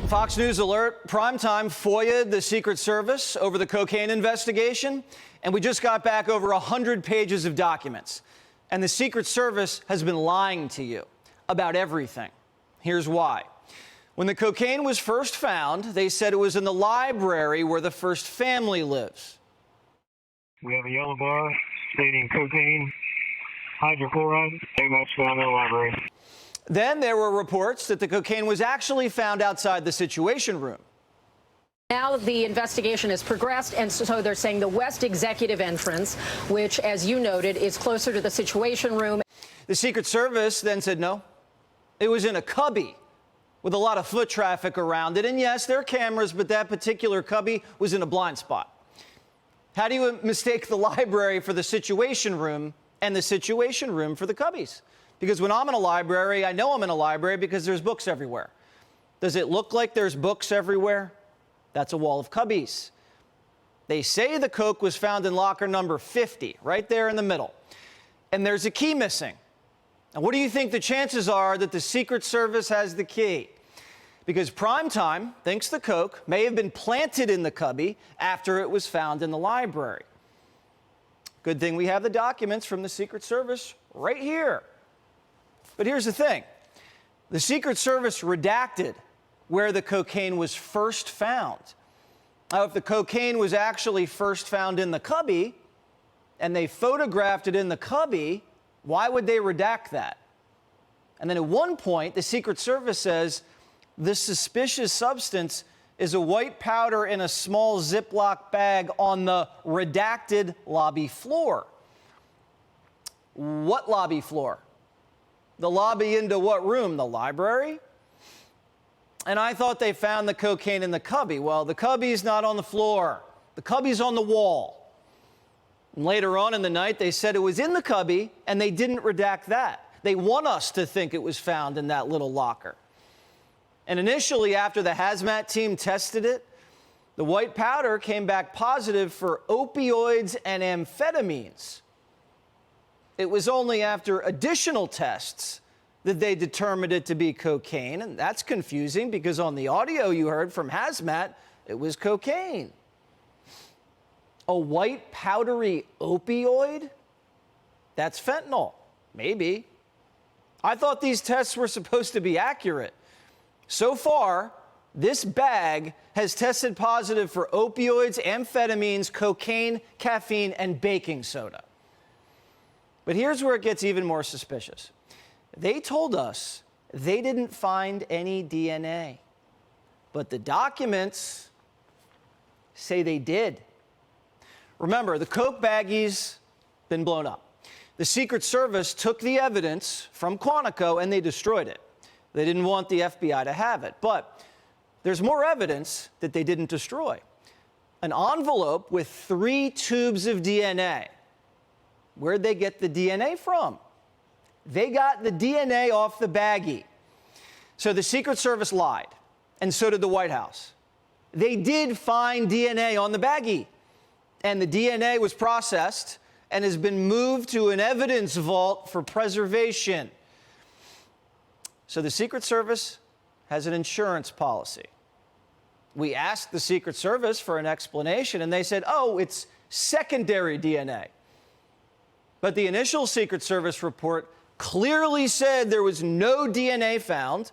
Fox News alert, primetime FOIA'd the Secret Service over the cocaine investigation, and we just got back over 100 pages of documents. And the Secret Service has been lying to you about everything. Here's why. When the cocaine was first found, they said it was in the library where the first family lives. We have a yellow bar stating cocaine, hydrochloride, that's found in the library. Then there were reports that the cocaine was actually found outside the Situation Room. Now the investigation has progressed, and so they're saying the West Executive entrance, which, as you noted, is closer to the Situation Room. The Secret Service then said no. It was in a cubby with a lot of foot traffic around it. And yes, there are cameras, but that particular cubby was in a blind spot. How do you mistake the library for the Situation Room and the Situation Room for the cubbies? Because when I'm in a library, I know I'm in a library because there's books everywhere. Does it look like there's books everywhere? That's a wall of cubbies. They say the coke was found in locker number 50, right there in the middle. And there's a key missing. Now, what do you think the chances are that the Secret Service has the key? Because Primetime thinks the coke may have been planted in the cubby after it was found in the library. Good thing we have the documents from the Secret Service right here. But here's the thing. The Secret Service redacted where the cocaine was first found. Now, if the cocaine was actually first found in the cubby and they photographed it in the cubby, why would they redact that? And then at one point, the Secret Service says this suspicious substance is a white powder in a small Ziploc bag on the redacted lobby floor. What lobby floor? The lobby into what room? The library? And I thought they found the cocaine in the cubby. Well, the cubby's not on the floor. The cubby's on the wall. And later on in the night, they said it was in the cubby, and they didn't redact that. They want us to think it was found in that little locker. And initially, after the hazmat team tested it, the white powder came back positive for opioids and amphetamines. It was only after additional tests that they determined it to be cocaine, and that's confusing because on the audio you heard from hazmat, it was cocaine. A white powdery opioid? That's fentanyl. Maybe. I thought these tests were supposed to be accurate. So far, this bag has tested positive for opioids, amphetamines, cocaine, caffeine, and baking soda. But here's where it gets even more suspicious. They told us they didn't find any DNA, but the documents say they did. Remember, the coke baggies been blown up. The Secret Service took the evidence from Quantico and they destroyed it. They didn't want the FBI to have it, but there's more evidence that they didn't destroy. An envelope with 3 tubes of DNA. Where'd they get the DNA from? They got the DNA off the baggie. So the Secret Service lied, and so did the White House. They did find DNA on the baggie, and the DNA was processed and has been moved to an evidence vault for preservation. So the Secret Service has an insurance policy. We asked the Secret Service for an explanation, and they said, oh, it's secondary DNA. But the initial Secret Service report clearly said there was no DNA found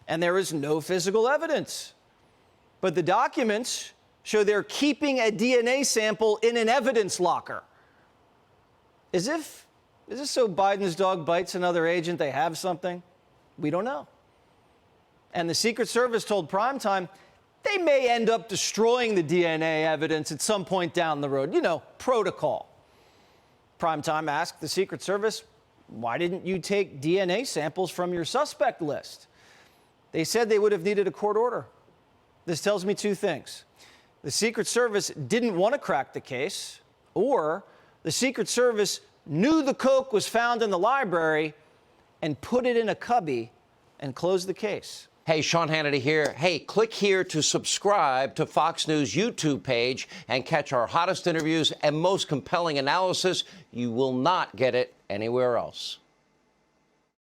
and there is no physical evidence. But the documents show they're keeping a DNA sample in an evidence locker. Is this so Biden's dog bites another agent, they have something? We don't know. And the Secret Service told Primetime they may end up destroying the DNA evidence at some point down the road. You know, protocol. Primetime asked the Secret Service, why didn't you take DNA samples from your suspect list? They said they would have needed a court order. This tells me 2 things. The Secret Service didn't want to crack the case, or the Secret Service knew the coke was found in the library and put it in a cubby and closed the case. Hey, Sean Hannity here. Hey, click here to subscribe to Fox News YouTube page and catch our hottest interviews and most compelling analysis. You will not get it anywhere else.